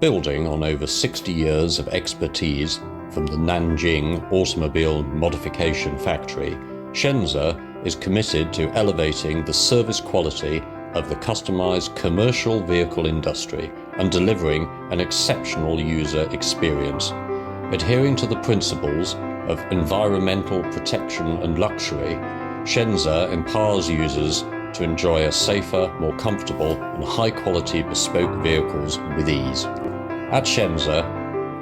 Building on over 60 years of expertise from the Nanjing Automobile Modification Factory, Shenzer is committed to elevating the service quality of the customized commercial vehicle industry and delivering an exceptional user experience. Adhering to the principles of environmental protection and luxury, Shenzer empowers users to enjoy a safer, more comfortable and high-quality bespoke vehicles with ease. At Shenzer,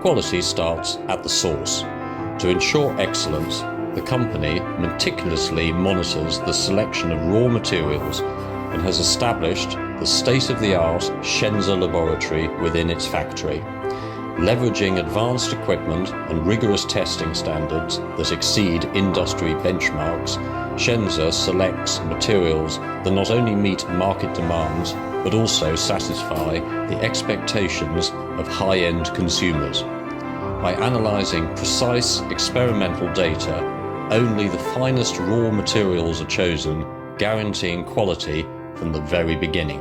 quality starts at the source. To ensure excellence, the company meticulously monitors the selection of raw materials and has established the state-of-the-art Shenzer laboratory within its factory. Leveraging advanced equipment and rigorous testing standards that exceed industry benchmarks, Shenzer selects materials that not only meet market demands but also satisfy the expectations of high-end consumers. By analyzing precise experimental data, only the finest raw materials are chosen, guaranteeing quality from the very beginning.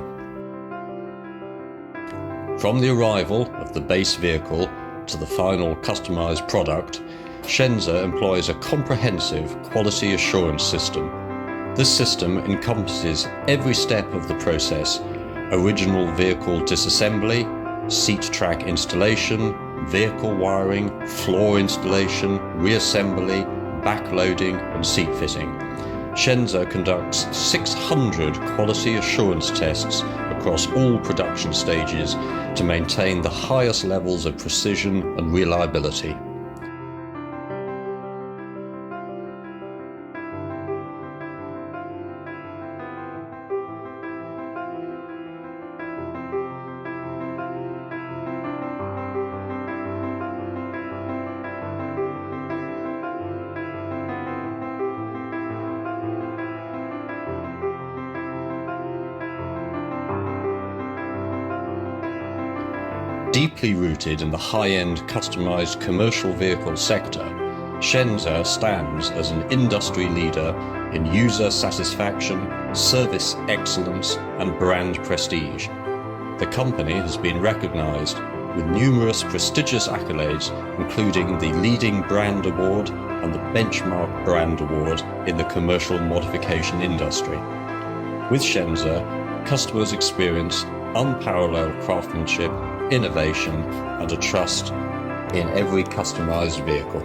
From the arrival of the base vehicle to the final customized product, Shenzer employs a comprehensive quality assurance system. This system encompasses every step of the process: original vehicle disassembly, seat track installation, vehicle wiring, floor installation, reassembly, backloading and seat fitting. Shenzer conducts 600 quality assurance tests across all production stages to maintain the highest levels of precision and reliability. Deeply rooted in the high-end customized commercial vehicle sector, Shenzer stands as an industry leader in user satisfaction, service excellence, and brand prestige. The company has been recognized with numerous prestigious accolades, including the Leading Brand Award and the Benchmark Brand Award in the commercial modification industry. With Shenzer, customers experience unparalleled craftsmanship, innovation, and a trust in every customized vehicle.